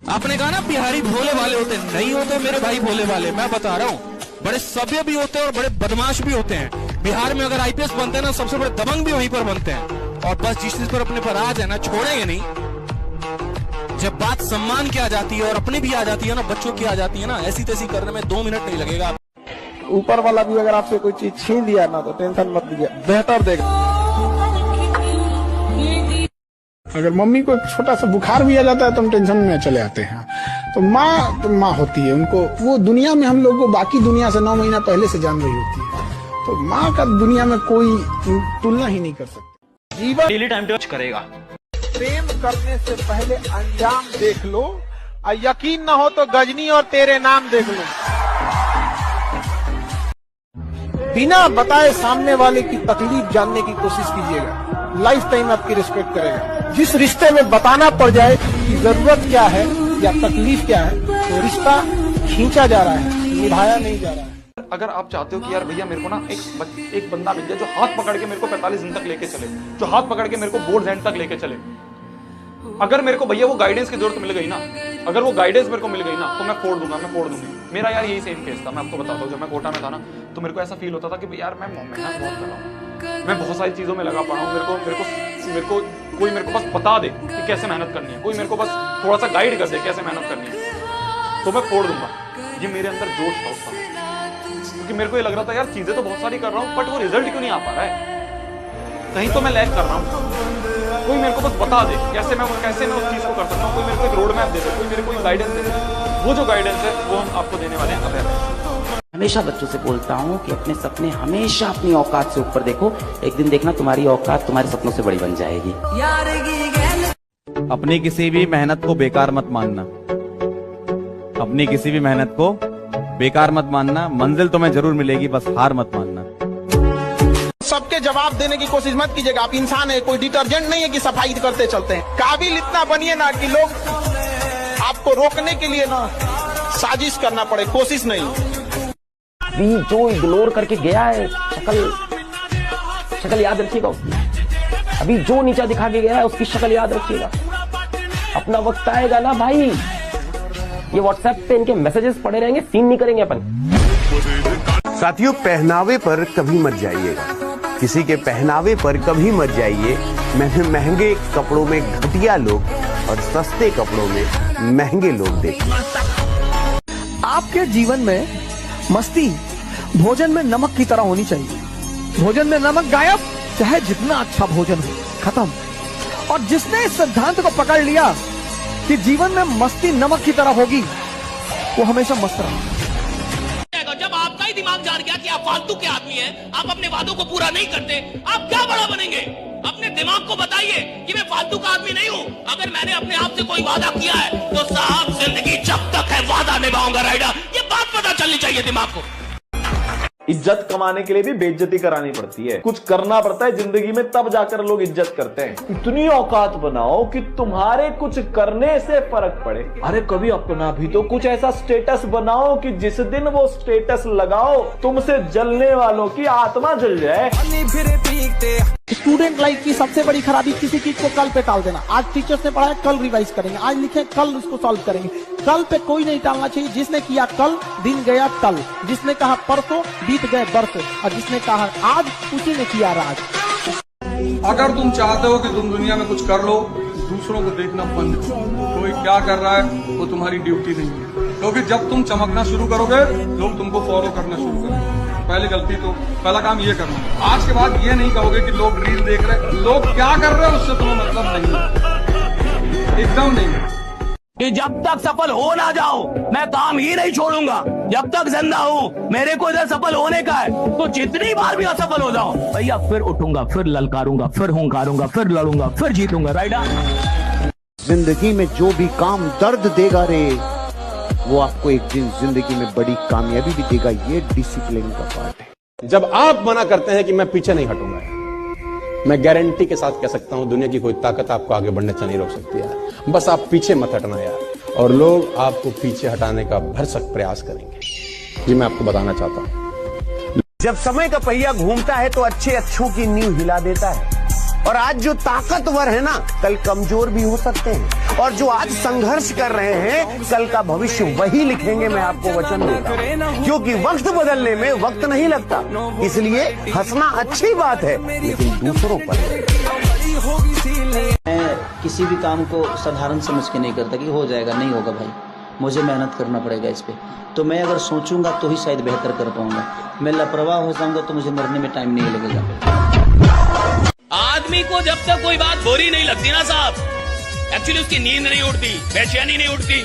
आपने कहा ना बिहारी भोले वाले होते नहीं होते मेरे भाई भोले वाले। मैं बता रहा हूँ बड़े सभ्य भी होते हैं और बड़े बदमाश भी होते हैं। बिहार में अगर आईपीएस बनते हैं ना सबसे बड़े दबंग भी वहीं पर बनते हैं। और बस जिस चीज पर अपने पर राज है ना छोड़ेंगे नहीं। जब बात सम्मान की आ जाती है और अपने भी आ जाती है ना बच्चों की आ जाती है ना ऐसी तैसी करने में 2 मिनट नहीं लगेगा। ऊपर वाला भी अगर आपसे कोई चीज छीन लिया ना तो टेंशन मत लीजिए, बेहतर देगा। अगर मम्मी को छोटा सा बुखार भी आ जाता है तो हम टेंशन में चले आते हैं। तो माँ होती है, उनको वो दुनिया में हम लोग को बाकी दुनिया से 9 महीना पहले से जान रही होती है। तो माँ का दुनिया में कोई तुलना ही नहीं कर सकती। जीवन डेली टाइम टेबल करेगा। प्रेम करने से पहले अंजाम देख लो, और यकीन न हो तो गजनी और तेरे नाम देख लो। बिना बताए सामने वाले की तकलीफ जानने की कोशिश कीजिएगा, लाइफ टाइम आपकी रिस्पेक्ट करेगा। जिस रिश्ते में बताना पड़ जाए कि जरूरत क्या है या तकलीफ क्या है तो रिश्ता खींचा जा रहा है, निभाया नहीं जा रहा है। अगर आप चाहते हो कि यार भैया मेरे को ना एक बंदा मिल जाए जो हाथ पकड़ के मेरे को 45 दिन तक लेके चले, जो हाथ पकड़ के मेरे को बोर्ड एंड तक लेके चले। अगर मेरे को भैया वो गाइडेंस की जरूरत मिल गई ना, अगर वो गाइडेंस मेरे को मिल गई ना तो मैं फोड़ दूंगी। मेरा यार यही सेम केस था। मैं आपको बताता हूँ, जब मैं कोटा में था ना तो मेरे को ऐसा फील होता था कि यार मैं मेहनत बहुत कर रहा हूँ, मैं बहुत सारी चीजों में लगा पड़ा हूँ। मेरे को कोई मेरे को बस बता दे कि कैसे मेहनत करनी है, कोई मेरे को बस थोड़ा सा गाइड कर दे कैसे मेहनत करनी है, तो मैं फोड़ दूंगा। ये मेरे अंदर जोश था उस समय, क्योंकि मेरे को ये लग रहा था यार चीजें तो बहुत सारी कर रहा हूँ बट वो रिजल्ट क्यों नहीं आ पा रहा है, कहीं तो मैं लैग कर रहा हूँ। कोई मेरे को बस बता दे कैसे मैं उस चीज को कर सकता हूँ, कोई मेरे को एक रोड मैप दे दे, कोई मेरे को गाइडेंस दे दे। वो जो गाइडेंस है वो हम आपको देने वाले हैं। हमेशा बच्चों से बोलता हूँ कि अपने सपने हमेशा अपनी औकात से ऊपर देखो, एक दिन देखना तुम्हारी औकात तुम्हारे सपनों से बड़ी बन जाएगी। अपनी किसी भी मेहनत को बेकार मत मानना, अपनी किसी भी मेहनत को बेकार मत मानना। मंजिल तुम्हें जरूर मिलेगी, बस हार मत मानना। सबके जवाब देने की कोशिश मत कीजिएगा। आप इंसान है, कोई डिटर्जेंट नहीं है कि सफाई करते चलते हैं। काबिल इतना बनिए ना कि लोग आपको रोकने के लिए ना साजिश करना पड़े, कोशिश नहीं। अभी जो इग्नोर करके गया है शक्ल याद रखिएगा उसकी। अभी जो नीचा दिखा के गया है उसकी शक्ल याद रखिएगा। अपना वक्त आएगा ना भाई, ये व्हाट्सएप पे इनके मैसेजेस पड़े रहेंगे, सीन नहीं करेंगे अपन। साथियों, पहनावे पर कभी मत जाइएगा, किसी के पहनावे पर कभी मत जाइए। महंगे कपड़ों में घटिया लोग और सस्ते कपड़ों में महंगे लोग देखे। आपके जीवन में मस्ती भोजन में नमक की तरह होनी चाहिए। भोजन में नमक गायब, चाहे जितना अच्छा भोजन हो, खत्म। और जिसने इस सिद्धांत को पकड़ लिया कि जीवन में मस्ती नमक की तरह होगी, वो हमेशा मस्त रहेगा। जब आपका ही दिमाग जान गया कि आप फालतू के आदमी हैं, आप अपने वादों को पूरा नहीं करते, आप क्या बड़ा बनेंगे? अपने दिमाग को बताइए कि मैं फालतू का आदमी नहीं हूँ। अगर मैंने अपने आप से कोई वादा किया है तो साहब जिंदगी जब तक है वादा निभाऊंगा राइडर। ये बात पता चलनी चाहिए दिमाग को। इज्जत कमाने के लिए भी बेइज्जती करानी पड़ती है, कुछ करना पड़ता है जिंदगी में, तब जाकर लोग इज्जत करते हैं। इतनी औकात बनाओ कि तुम्हारे कुछ करने से फर्क पड़े। अरे कभी अपना भी तो कुछ ऐसा स्टेटस बनाओ कि जिस दिन वो स्टेटस लगाओ तुमसे जलने वालों की आत्मा जल जाए। स्टूडेंट लाइफ की सबसे बड़ी खराबी किसी चीज को कल पे टाल देना। आज टीचर्स ने पढ़ाया, कल रिवाइज करेंगे, आज लिखे कल उसको सॉल्व करेंगे। कल पे कोई नहीं टालना चाहिए। जिसने किया कल, दिन गया कल। जिसने कहा परसों, बीत गए बरसों। और जिसने कहा आज, उसी ने किया राज। अगर तुम चाहते हो कि तुम दुनिया में कुछ कर लो, दूसरों को देखना बंद करो। कोई क्या कर रहा है वो तुम्हारी ड्यूटी नहीं है, क्योंकि जब तुम चमकना शुरू करोगे लोग तुमको फॉलो करना शुरू करेंगे। पहला काम ये करना। आज के बाद ये नहीं कहोगे कि लोग रील देख रहे, लोग क्या कर रहे हैं उससे तुम्हें मतलब नहीं, एकदम नहीं। कि जब तक सफल हो ना जाओ मैं काम ही नहीं छोड़ूंगा। जब तक जिंदा हूँ मेरे को इधर सफल होने का है, तो जितनी बार भी असफल हो जाओ भैया फिर उठूंगा, फिर ललकारूंगा, फिर हुंकारूंगा, फिर लड़ूंगा, फिर जीतूंगा राइडर। जिंदगी में जो भी काम दर्द देगा रे, वो आपको एक दिन जिंदगी में बड़ी कामयाबी भी देगा। ये डिसिप्लिन का पार्ट है। जब आप मना करते हैं कि मैं पीछे नहीं हटूंगा, मैं गारंटी के साथ कह सकता हूं दुनिया की कोई ताकत आपको आगे बढ़ने से नहीं रोक सकती यार। बस आप पीछे मत हटना यार, और लोग आपको पीछे हटाने का भरसक प्रयास करेंगे। जी मैं आपको बताना चाहता हूं, जब समय का पहिया घूमता है तो अच्छों की नींव हिला देता है। और आज जो ताकतवर है ना, कल कमजोर भी हो सकते हैं। और जो आज संघर्ष कर रहे हैं कल का भविष्य वही लिखेंगे, मैं आपको वचन देता हूं। क्योंकि वक्त बदलने में वक्त नहीं लगता, इसलिए हंसना अच्छी बात है लेकिन दूसरों पर। मैं किसी भी काम को साधारण समझ के नहीं करता कि हो जाएगा, नहीं होगा भाई, मुझे मेहनत करना पड़ेगा इस पे। तो मैं अगर सोचूंगा तो ही शायद बेहतर कर पाऊंगा। मैं लापरवाह हो जाऊंगा तो मुझे मरने में टाइम नहीं लगेगा। आदमी को जब तक कोई बात बुरी नहीं लगती ना साहब, एक्चुअली उसकी नींद नहीं उठती, बेचैनी नहीं उठती।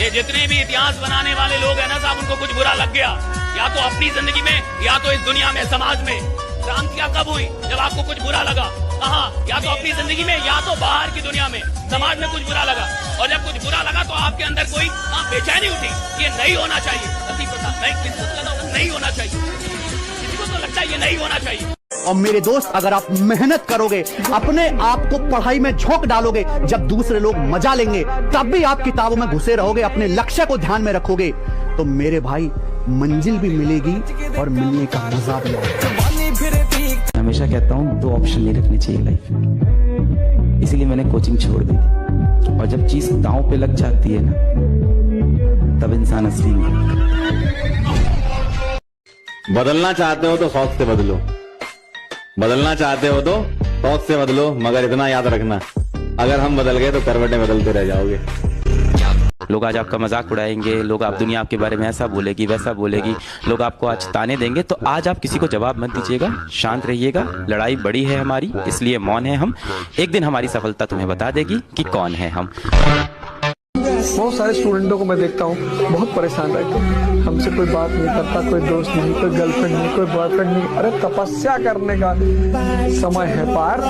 ये जितने भी इतिहास बनाने वाले लोग हैं ना साहब, उनको कुछ बुरा लग गया, या तो अपनी जिंदगी में या तो इस दुनिया में, समाज में। क्रांतियां कब हुई? जब आपको कुछ बुरा लगा। कहाँ? या तो अपनी जिंदगी में या तो बाहर की दुनिया में, समाज में कुछ बुरा लगा। और जब कुछ बुरा लगा तो आपके अंदर कोई बेचैनी उठी, ये नहीं होना चाहिए। नहीं होना चाहिए, किसी को तो लगता है ये नहीं होना चाहिए। और मेरे दोस्त, अगर आप मेहनत करोगे, अपने आप को पढ़ाई में झोंक डालोगे, जब दूसरे लोग मजा लेंगे तब भी आप किताबों में घुसे रहोगे, अपने लक्ष्य को ध्यान में रखोगे, तो मेरे भाई मंजिल भी मिलेगी और मिलने का मजा भी आएगा। हमेशा कहता हूँ 2 ऑप्शन नहीं रखनी चाहिए लाइफ में, इसीलिए मैंने कोचिंग छोड़ दी थी। और जब चीज दांव पे लग जाती है ना, तब इंसान असली में। बदलना चाहते हो तो शौक से बदलो, बदलना चाहते हो तो शौक से बदलो, मगर इतना याद रखना, अगर हम बदल गए तो करवटें बदलते रह जाओगे। लोग आज आपका मजाक उड़ाएंगे, लोग आप दुनिया आपके बारे में ऐसा बोलेगी वैसा बोलेगी, लोग आपको आज ताने देंगे, तो आज आप किसी को जवाब मत दीजिएगा, शांत रहिएगा। लड़ाई बड़ी है हमारी, इसलिए मौन है हम। एक दिन हमारी सफलता तुम्हें बता देगी कि कौन है हम। बहुत सारे स्टूडेंटों को मैं देखता हूँ बहुत परेशान रहते हैं, हमसे कोई बात नहीं करता, कोई दोस्त नहीं, कोई गर्लफ्रेंड नहीं, कोई बॉयफ्रेंड नहीं। अरे तपस्या करने का समय है पार,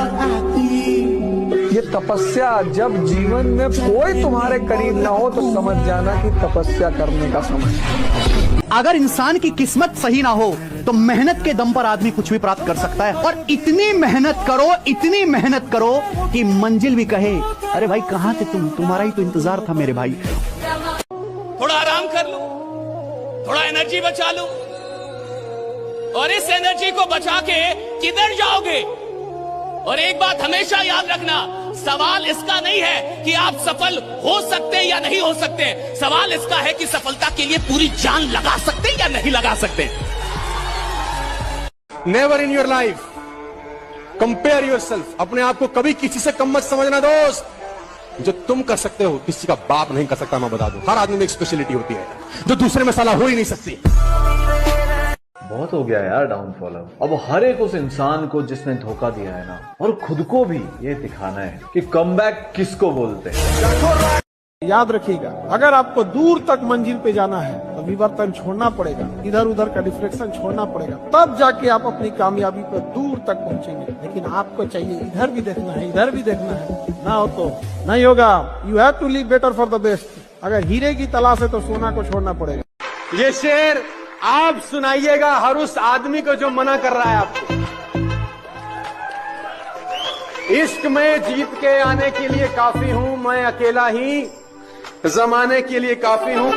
ये तपस्या, जब जीवन में कोई तुम्हारे करीब ना हो तो समझ जाना कि तपस्या करने का समय है। अगर इंसान की किस्मत सही ना हो तो मेहनत के दम पर आदमी कुछ भी प्राप्त कर सकता है। और इतनी मेहनत करो, इतनी मेहनत करो कि मंजिल भी कहे, अरे भाई कहाँ थे तुम, तुम्हारा ही तो इंतजार था मेरे भाई। थोड़ा आराम कर लो, थोड़ा एनर्जी बचा लो, और इस एनर्जी को बचा के किधर जाओगे? और एक बात हमेशा याद रखना, सवाल इसका नहीं है कि आप सफल हो सकते हैं या नहीं हो सकते, सवाल इसका है कि सफलता के लिए पूरी जान लगा सकते हैं या नहीं लगा सकते। Never in your life compare yourself, अपने आप को कभी किसी से कम मत समझना दोस्त। जो तुम कर सकते हो किसी का बाप नहीं कर सकता, मैं बता दूं। हर आदमी में एक स्पेशलिटी होती है जो दूसरे में साला हो ही नहीं सकती। बहुत हो गया यार डाउनफॉल। अब हर एक उस इंसान को जिसने धोखा दिया है ना, और खुद को भी ये दिखाना है कि कमबैक किसको बोलते हैं। याद रखिएगा, अगर आपको दूर तक मंजिल पे जाना है तो विवर्तन छोड़ना पड़ेगा, इधर उधर का डिफ्लेक्शन छोड़ना पड़ेगा, तब जाके आप अपनी कामयाबी पर दूर तक पहुंचेंगे। लेकिन आपको चाहिए इधर भी देखना है, इधर भी देखना है, ना हो तो नहीं होगा। You have to live better for the best. अगर हीरे की तलाश है तो सोना को छोड़ना पड़ेगा। ये शेर आप सुनाइएगा हर उस आदमी को जो मना कर रहा है आपको। इश्क में जीत के आने के लिए काफी हूं मैं अकेला ही, जमाने के लिए काफी हूं।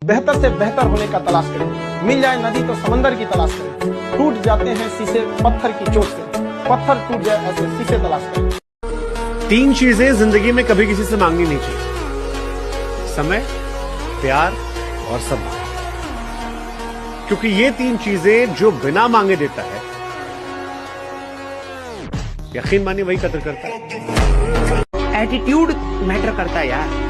बेहतर से बेहतर होने का तलाश करें, मिल जाए नदी तो समंदर की तलाश करें। टूट जाते हैं शीशे पत्थर की चोट से, पत्थर टूट जाए ऐसे शीशे तलाश करें। 3 चीजें जिंदगी में कभी किसी से मांगनी नहीं चाहिए, समय, प्यार और सम्मान। क्योंकि ये 3 चीजें जो बिना मांगे देता है, यकीन मानिए वही कदर करता है। एटीट्यूड मैटर करता है यार।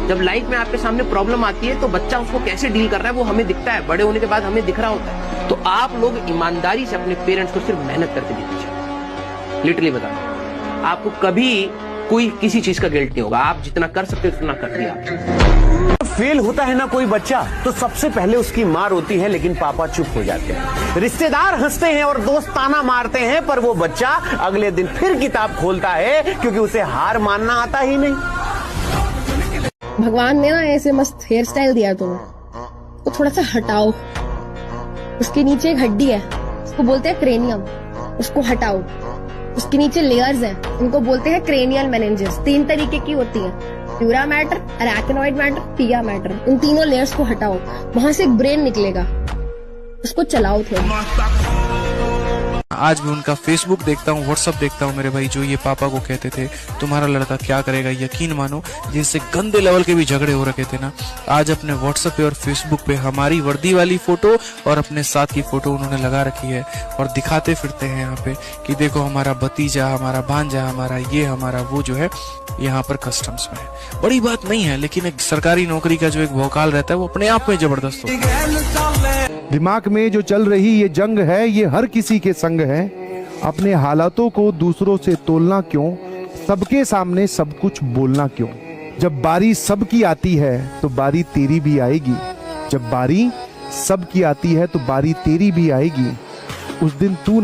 जब लाइफ में आपके सामने प्रॉब्लम आती है तो बच्चा उसको कैसे डील कर रहा है वो हमें दिखता है, बड़े होने के बाद हमें दिख रहा होता है। तो आप लोग ईमानदारी से अपने पेरेंट्स को सिर्फ मेहनत करके दीजिए। लिटरली बता रहा हूं, आपको कभी कोई किसी चीज का गिल्ट नहीं होगा। आप जितना कर सकते हो उतना कर दिया। फेल होता है ना कोई बच्चा तो सबसे पहले उसकी मार होती है, लेकिन पापा चुप हो जाते हैं। रिश्तेदार हंसते हैं और दोस्त ताना मारते हैं, पर वो बच्चा अगले दिन फिर किताब खोलता है क्योंकि उसे हार मानना आता ही नहीं। भगवान ने ना ऐसे मस्त हेयर स्टाइल दिया तुम्हें, तो थोड़ा सा हटाओ। उसके नीचे एक हड्डी है, उसको बोलते हैं क्रेनियम, उसको हटाओ। उसके नीचे लेयर्स हैं, उनको बोलते हैं क्रेनियल मेनिंजेस। 3 तरीके की होती हैं, प्यूरा मैटर, अरैकिनॉइड मैटर, पिया मैटर। इन तीनों लेयर्स को हटाओ, वहां से एक ब्रेन निकलेगा, उसको चलाओ थोड़ा। आज भी उनका फेसबुक देखता हूँ, व्हाट्सअप देखता हूँ मेरे भाई, जो ये पापा को कहते थे तुम्हारा लड़का क्या करेगा, यकीन मानो जिनसे गंदे लेवल के भी झगड़े हो रखे थे ना, आज अपने व्हाट्सएप पे और फेसबुक पे हमारी वर्दी वाली फोटो और अपने साथ की फोटो उन्होंने लगा रखी है और दिखाते फिरते हैं यहाँ पे कि देखो हमारा भतीजा, हमारा भांजा, हमारा ये, हमारा वो जो है यहाँ पर कस्टम्स में है। बड़ी बात नहीं है, लेकिन एक सरकारी नौकरी का जो एक भौकाल रहता है वो अपने आप में जबरदस्त होता है। दिमाग में जो चल रही ये जंग है, ये हर किसी के संग है। अपने हालातों को दूसरों से तोलना क्यों, सबके सामने सब कुछ बोलना क्यों। जब बारी सबकी आती है तो बारी तेरी भी आएगी। जब बारी सबकी आती है तो बारी तेरी भी आएगी। उस दिन तू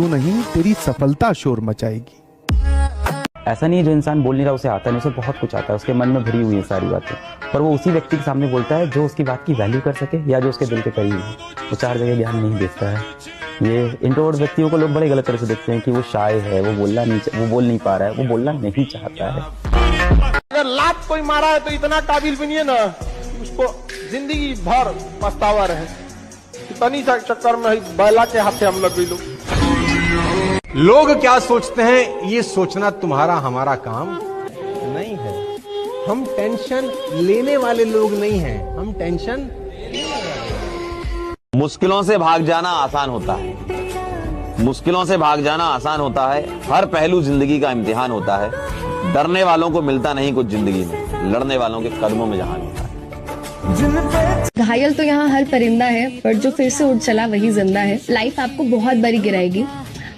नहीं, तेरी सफलता शोर मचाएगी। ऐसा नहीं है जो इंसान बोल नहीं रहा उसे आता नहीं, उसे बहुत कुछ आता है, उसके मन में भरी हुई है सारी बातें, पर वो उसी व्यक्ति के सामने बोलता है जो उसकी बात की वैल्यू कर सके या जो उसके दिल के करीब है। वो चार जगह ध्यान नहीं देता है। ये इंट्रोवर्ट व्यक्तियों को लोग बड़े गलत तरह से देखते हैं कि वो शाय है, वो बोल नहीं पा रहा है, वो बोलना नहीं चाहता है। अगर लात कोई मारा है तो इतना काबिल भी नहीं है ना, उसको जिंदगी भर पछतावा रहे। इतनी चक्कर में बैला के हाथे हम लग गई। लोग क्या सोचते हैं ये सोचना तुम्हारा हमारा काम नहीं है। हम टेंशन लेने वाले लोग नहीं हैं, हम टेंशन मुश्किलों से भाग जाना आसान होता है, मुश्किलों से भाग जाना आसान होता है। हर पहलू जिंदगी का इम्तिहान होता है। डरने वालों को मिलता नहीं कुछ जिंदगी में, लड़ने वालों के कदमों में जहान होता है। घायल तो यहाँ हर परिंदा है, पर जो फिर से उठ चला वही जिंदा है। लाइफ आपको बहुत बारी गिराएगी,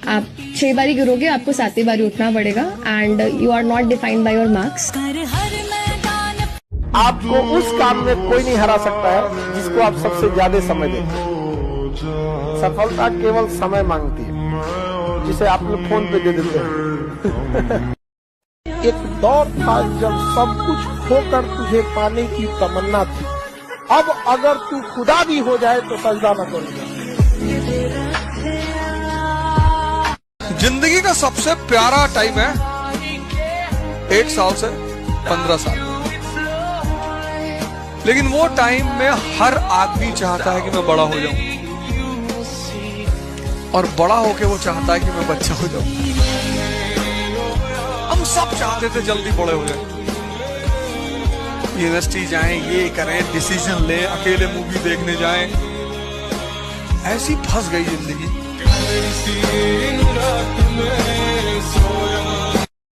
आप 6 बारी गिरोगे, आपको 7वीं बारी उठना पड़ेगा। And you are not defined by your marks. आपको उस काम में कोई नहीं हरा सकता है जिसको आप सबसे ज्यादा समय देते हैं। सफलता केवल समय मांगती है, जिसे आप लोग फोन पे दे देते हैं। एक दौर था जब सब कुछ खोकर तुझे पाने की तमन्ना थी। अब अगर तू खुदा भी हो जाए तो सजदा न करूंगा। जिंदगी का सबसे प्यारा टाइम है 1 साल से 15 साल, लेकिन वो टाइम में हर आदमी चाहता है कि मैं बड़ा हो जाऊं, और बड़ा होके वो चाहता है कि मैं बच्चा हो जाऊं। हम सब चाहते थे जल्दी बड़े हो जाए, यूनिवर्सिटी जाएं, ये करें, डिसीजन लें, अकेले मूवी देखने जाएं। ऐसी फंस गई जिंदगी।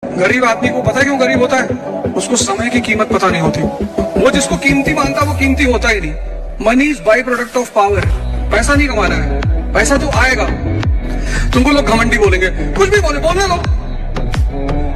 गरीब आदमी को पता है क्यों गरीब होता है? उसको समय की कीमत पता नहीं होती। वो जिसको कीमती मानता वो कीमती होता ही नहीं। Money is by product of power. पैसा नहीं कमाना है, पैसा तो आएगा। तुमको लोग घमंडी बोलेंगे, कुछ भी बोलने दो,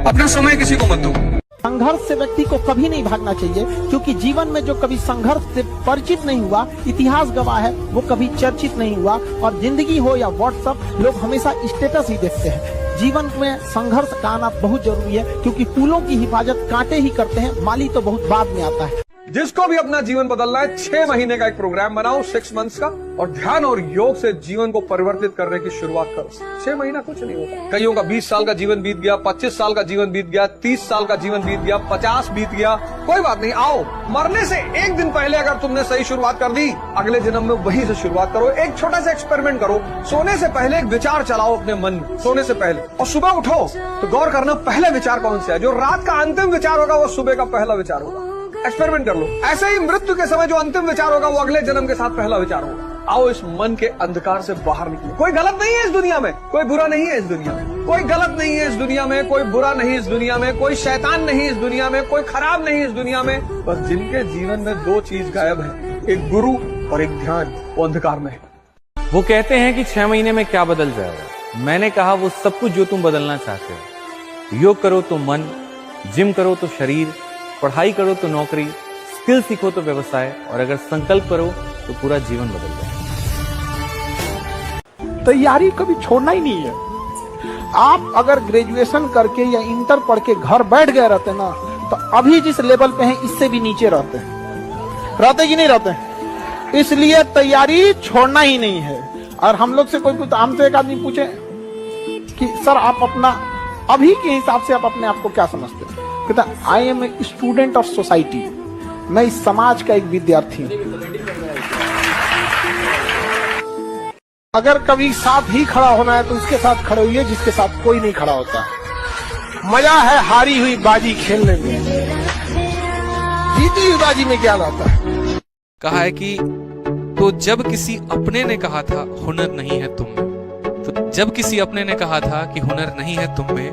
अपना समय किसी को मत दो। संघर्ष से व्यक्ति को कभी नहीं भागना चाहिए, क्योंकि जीवन में जो कभी संघर्ष से परिचित नहीं हुआ, इतिहास गवाह है, वो कभी चर्चित नहीं हुआ। और जिंदगी हो या व्हाट्सएप, लोग हमेशा स्टेटस ही देखते हैं। जीवन में संघर्ष का आना बहुत जरूरी है, क्योंकि फूलों की हिफाजत कांटे ही करते हैं, माली तो बहुत बाद में आता है। जिसको भी अपना जीवन बदलना है, 6 महीने का एक प्रोग्राम बनाओ, 6 मंथ्स का, और ध्यान और योग से जीवन को परिवर्तित करने की शुरुआत करो। 6 महीना कुछ नहीं होता। कईयों का 20 साल का जीवन बीत गया, 25 साल का जीवन बीत गया, 30 साल का जीवन बीत गया, 50 बीत गया। कोई बात नहीं, आओ, मरने से 1 दिन पहले अगर तुमने सही शुरुआत कर दी, अगले जन्म में वही से शुरुआत करो। एक छोटा सा एक्सपेरिमेंट करो। सोने से पहले एक विचार चलाओ अपने मन में, सोने से पहले, और सुबह उठो तो गौर करना पहला विचार कौन सा है। जो रात का अंतिम विचार होगा वो सुबह का पहला विचार होगा। एक्सपेरिमेंट कर लो। ऐसे ही मृत्यु के समय जो अंतिम विचार होगा वो अगले जन्म के साथ पहला विचार होगा। आओ इस मन के अंधकार से बाहर निकलो। कोई गलत नहीं है इस दुनिया में, कोई बुरा नहीं है इस दुनिया में, कोई गलत नहीं है इस दुनिया में, कोई बुरा नहीं इस दुनिया में, कोई शैतान नहीं इस दुनिया में, कोई खराब नहीं इस दुनिया में। बस जिनके जीवन में 2 चीज गायब है, एक गुरु और एक ध्यान, वो अंधकार में है। वो कहते हैं कि 6 महीने में क्या बदल जाएगा। मैंने कहा वो सब कुछ जो तुम बदलना चाहते हो। योग करो तो मन, जिम करो तो शरीर, पढ़ाई करो तो नौकरी, स्किल सीखो तो व्यवसाय, और अगर संकल्प करो तो पूरा जीवन बदल जाए। तैयारी कभी छोड़ना ही नहीं है। आप अगर ग्रेजुएशन करके या इंटर पढ़ के घर बैठ गए रहते ना, तो अभी जिस लेवल पे हैं इससे भी नीचे रहते कि नहीं रहते। इसलिए तैयारी छोड़ना ही नहीं है। और हम लोग से हमसे एक आदमी पूछे कि सर आप अपना अभी के हिसाब से आप अपने आप को क्या समझते हैं? कहता I am a student of society. मैं इस समाज का एक विद्यार्थी हूँ। अगर कभी साथ ही खड़ा होना है तो उसके साथ खड़े हुए जिसके साथ कोई नहीं खड़ा होता। मजा है हारी हुई बाजी खेलने में, जीती हुई बाजी में क्या लाता है। कहा है कि तो जब किसी अपने ने कहा था हुनर नहीं है तुम में, तो जब किसी अपने ने कहा था कि हुनर नहीं है तुम में,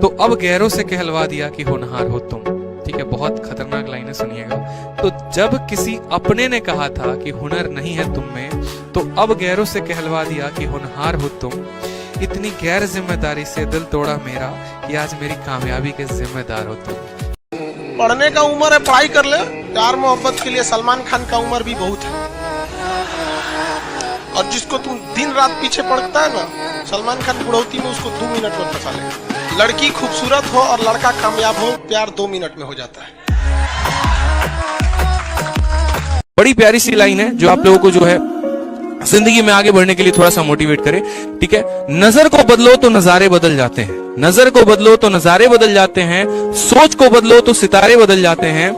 तो अब गैरों से कहलवा दिया कि होनहार हो तुम। ठीक है, बहुत खतरनाक लाइनें सुनिएगा। तो जब किसी अपने ने कहा था कि हुनर नहीं है तुम में, तो अब गैरों से कहलवा दिया कि होनहार हो तुम। इतनी गैर जिम्मेदारी से दिल तोड़ा मेरा कि आज मेरी कामयाबी के जिम्मेदार हो तुम। पढ़ने का उम्र है, पढ़ाई कर ले। प्यार मोहब्बत के लिए सलमान खान का उम्र भी बहुत है। और जिसको तुम दिन रात पीछे पड़ता है ना, सलमान खान बुढ़ौती में उसको 2 मिनट में फंसा ले। लड़की खूबसूरत हो और लड़का कामयाब हो, प्यार 2 मिनट में हो जाता है। बड़ी प्यारी सी लाइन है जो आप लोगों को जो है जिंदगी में आगे बढ़ने के लिए थोड़ा सा मोटिवेट करे। ठीक है, नजर को बदलो तो नजारे बदल जाते हैं, नजर को बदलो तो नजारे बदल जाते हैं, सोच को बदलो तो सितारे बदल जाते हैं।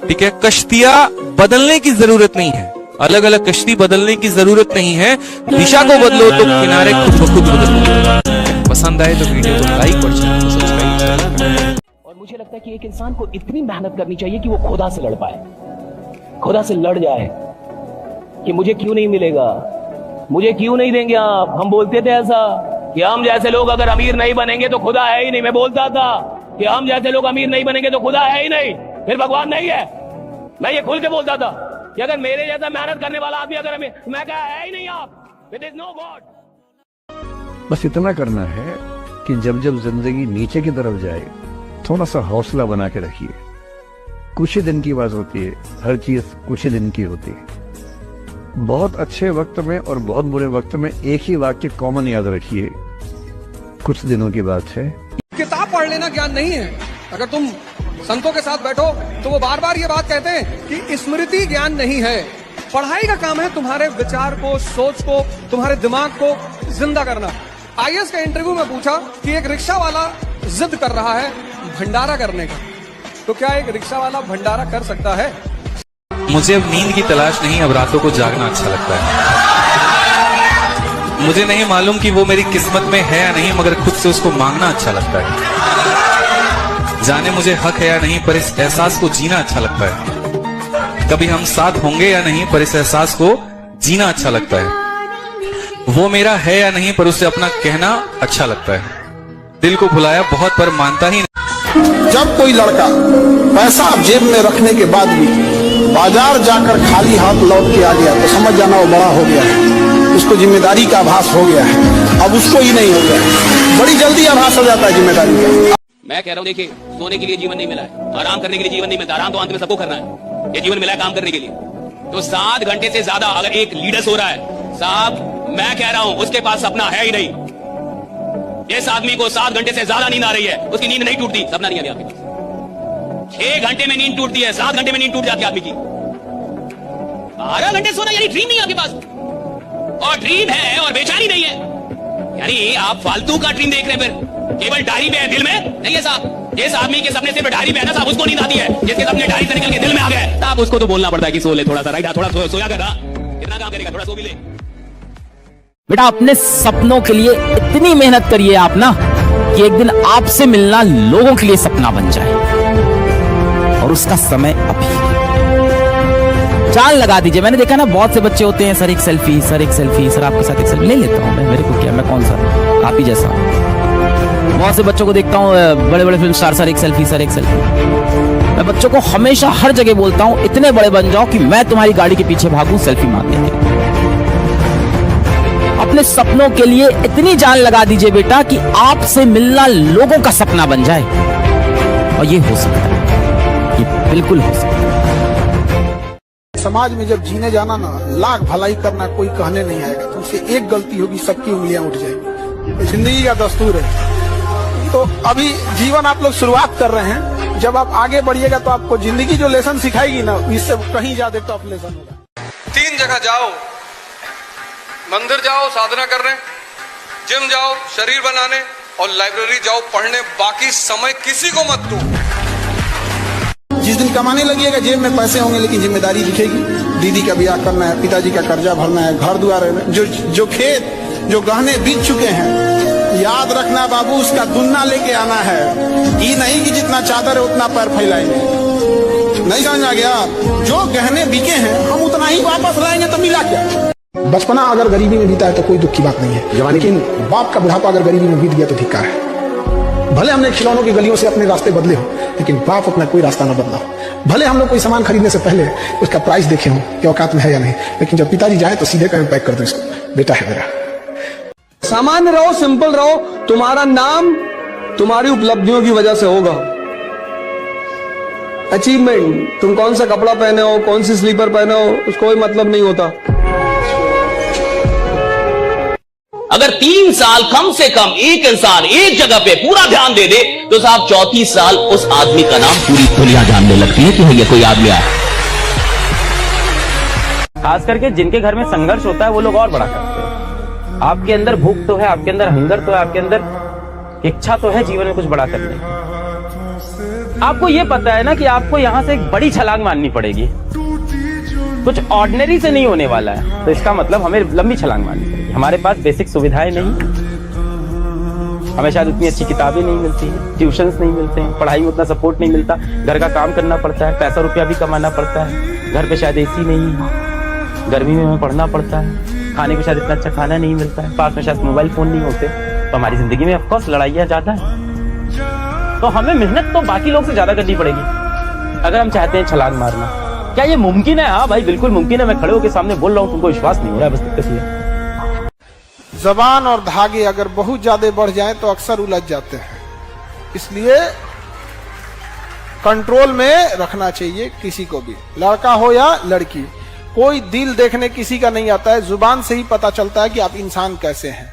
ठीक है, कश्तियां बदलने की जरूरत नहीं है, अलग अलग कश्ती बदलने की जरूरत नहीं है, दिशा को बदलो तो किनारे खुद ब खुद बदलो। पसंद आए तो वीडियो को लाइक और चैनल को सब्सक्राइब। और मुझे लगता है कि एक इंसान को इतनी मेहनत करनी चाहिए कि वो खुदा से लड़ पाए, खुदा से लड़ जाए कि मुझे क्यों नहीं मिलेगा, मुझे क्यों नहीं देंगे आप। हम बोलते थे ऐसा कि हम जैसे लोग अगर अमीर नहीं बनेंगे तो खुदा है ही नहीं। मैं बोलता था कि हम जैसे लोग अमीर नहीं बनेंगे तो खुदा है ही नहीं, फिर भगवान नहीं है। मैं ये खुल के बोलता था कि अगर मेरे जैसा मेहनत करने वाला आदमी अगर मैं कहा है ही नहीं आप, इट इज नो गॉड। बस इतना करना है कि जब जब जिंदगी नीचे की तरफ जाए थोड़ा सा हौसला बना के रखिए। कुछ ही दिन की बात होती है, हर चीज कुछ ही दिन की होती है। बहुत अच्छे वक्त में और बहुत बुरे वक्त में एक ही वाक्य कॉमन याद रखिए, कुछ दिनों की बात है। किताब पढ़ लेना ज्ञान नहीं है। अगर तुम संतों के साथ बैठो तो वो बार बार ये बात कहते हैं कि स्मृति ज्ञान नहीं है। पढ़ाई का काम है तुम्हारे विचार को, सोच को, तुम्हारे दिमाग को जिंदा करना। आईएएस का इंटरव्यू में पूछा कि एक रिक्शा वाला जिद कर रहा है भंडारा करने का, तो क्या एक रिक्शा वाला भंडारा कर सकता है? मुझे अब नींद की तलाश नहीं, अब रातों को जागना अच्छा लगता है। मुझे नहीं मालूम कि वो मेरी किस्मत में है या नहीं, मगर खुद से उसको मांगना अच्छा लगता है। जाने मुझे हक है या नहीं, पर इस एहसास को जीना अच्छा लगता है। कभी हम साथ होंगे या नहीं, पर इस एहसास को जीना अच्छा लगता है। वो मेरा है या नहीं, पर उसे अपना कहना अच्छा लगता है। दिल को भुलाया बहुत पर मानता ही नहीं। जब कोई लड़का पैसा जेब में रखने के बाद भी बाजार जाकर खाली हाथ लौट के आ गया तो समझ जाना वो बड़ा हो गया है, उसको जिम्मेदारी का आभास हो गया है। अब उसको ही नहीं हो गया, बड़ी जल्दी आभास हो जाता है जिम्मेदारी का। मैं कह रहा हूँ, देखिए, सोने के लिए जीवन नहीं मिला है, आराम करने के लिए जीवन नहीं मिलता। आराम तो अंत में सबको करना है, ये जीवन मिला है काम करने के लिए। तो 7 घंटे से ज्यादा अगर एक लीडर सो रहा है, साहब मैं कह रहा हूं उसके पास सपना है ही नहीं। इस आदमी को 7 घंटे से ज्यादा नींद आ रही है, उसकी नींद नहीं टूटती, सपना नहीं है आपके पास। 6 घंटे में नींद टूटती है, 7 घंटे में नींद टूट जाती है आदमी की। 12 घंटे सोना यानी ड्रीम नहीं है आपके पास, और ड्रीम है और बेचैनी नहीं है, यानी आप फालतू का ड्रीम देख रहे हैं। फिर केवल डायरी पे है, दिल में नहीं है साहब। जिस आदमी के सपने सिर्फ डायरी पे है ना साहब, उसको नींद आती है। जिसके सपने डायरी से निकल के दिल में आ गए साहब, उसको तो बोलना पड़ता है कि सो ले थोड़ा सा, राइट, थोड़ा सोया कर रहा, कितना काम करेगा, थोड़ा सो भी ले। बेटा अपने सपनों के लिए इतनी मेहनत करिए आप ना कि एक दिन आपसे मिलना लोगों के लिए सपना बन जाए, और उसका समय अभी। चाल लगा दीजिए। मैंने देखा ना बहुत से बच्चे होते हैं, सर एक सेल्फी, सर एक सेल्फी, सर आपके साथ एक सेल्फी ले लेता हूं मैं, मेरे को क्या, मैं कौन सा आप ही जैसा। बहुत से बच्चों को देखता हूँ, बड़े बड़े फिल्म स्टार, सर एक सेल्फी, सर एक सेल्फी। मैं बच्चों को हमेशा हर जगह बोलता हूँ, इतने बड़े बन जाओ कि मैं तुम्हारी गाड़ी के पीछे भागूं सेल्फी मारने के। अपने सपनों के लिए इतनी जान लगा दीजिए बेटा कि आपसे मिलना लोगों का सपना बन जाए, और ये हो सकता है, ये बिल्कुल हो सकता है। समाज में जब जीने जाना ना, लाख भलाई करना कोई कहने नहीं आएगा, तुमसे एक गलती होगी सबकी उंगलियां उठ जाएगी। जिंदगी का दस्तूर है। तो अभी जीवन आप लोग शुरुआत कर रहे हैं, जब आप आगे बढ़िएगा तो आपको जिंदगी जो लेसन सिखाएगी ना, इससे कहीं ज्यादा टफ लेसन होगा। 3 जगह जाओ, मंदिर जाओ साधना करने, जिम जाओ शरीर बनाने, और लाइब्रेरी जाओ पढ़ने। बाकी समय किसी को मत दो। जिस दिन कमाने लगिएगा जेब में पैसे होंगे लेकिन जिम्मेदारी दिखेगी। दीदी का ब्याह करना है, पिताजी का कर्जा भरना है, घर द्वार जो खेत जो गहने बीत चुके हैं, याद रखना बाबू उसका दुन्ना लेके आना है। ये नहीं कि जितना चादर है उतना पैर फैलाएंगे, नहीं समझ आ गया। जो गहने बिके हैं हम उतना ही वापस लाएंगे तो मिला क्या। बचपना अगर गरीबी में बीता है तो कोई दुख की बात नहीं है, लेकिन बाप का बुढ़ापा अगर गरीबी में बीत गया तो धिक्कार है। भले हमने खिलौनों की गलियों से अपने रास्ते बदले हो, लेकिन बाप अपना कोई रास्ता न बदला हो। भले हम लोग कोई सामान खरीदने से पहले उसका प्राइस देखे हो कि औकात में है या नहीं, लेकिन जब पिताजी जाए तो सीधे कहीं पैक कर दो इसको, बेटा है मेरा। सामान्य रहो, सिंपल रहो, तुम्हारा नाम तुम्हारी उपलब्धियों की वजह से होगा। अचीवमेंट, तुम कौन सा कपड़ा पहने हो, कौन सी स्लीपर पहने हो, उसको कोई मतलब नहीं होता। अगर 3 साल कम से कम एक इंसान एक जगह पे पूरा ध्यान दे दे तो साहब 34 साल उस आदमी का नाम पूरी दुनिया जानने लगती है कि ये कोई आदमी आया। खास करके जिनके घर में संघर्ष होता है वो लोग और बड़ा करते हैं। आपके अंदर भूख तो है, आपके अंदर हंगर तो है, आपके अंदर इच्छा तो है जीवन में कुछ बड़ा करने की। आपको ये पता है ना कि आपको यहां से एक बड़ी छलांग मारनी पड़ेगी, कुछ ऑर्डिनरी से नहीं होने वाला है, तो इसका मतलब हमें लंबी छलांग मारनी पड़ेगी। हमारे पास बेसिक सुविधाएं नहीं, हमें शायद उतनी अच्छी किताबें नहीं मिलती हैं, ट्यूशंस नहीं मिलते हैं, पढ़ाई में उतना सपोर्ट नहीं मिलता, घर का काम करना पड़ता है, पैसा रुपया भी कमाना पड़ता है, घर पे शायद एसी नहीं है, गर्मी में हमें पढ़ना पड़ता है, खाने को शायद इतना अच्छा खाना नहीं मिलता है, पास में शायद मोबाइल फोन नहीं होते, तो हमारी जिंदगी में ऑफकोर्स लड़ाइयाँ ज्यादा है। तो हमें मेहनत तो बाकी लोग से ज्यादा करनी पड़ेगी अगर हम चाहते हैं छलांग मारना। क्या ये मुमकिन है? हाँ भाई बिल्कुल मुमकिन है। मैं खड़े होकर सामने बोल रहा हूँ, तुमको विश्वास नहीं हो रहा है, बस दिक्कत ये। जबान और धागे अगर बहुत ज्यादा बढ़ जाएं तो अक्सर उलझ जाते हैं, इसलिए कंट्रोल में रखना चाहिए किसी को भी, लड़का हो या लड़की। कोई दिल देखने किसी का नहीं आता है, जुबान से ही पता चलता है कि आप इंसान कैसे हैं।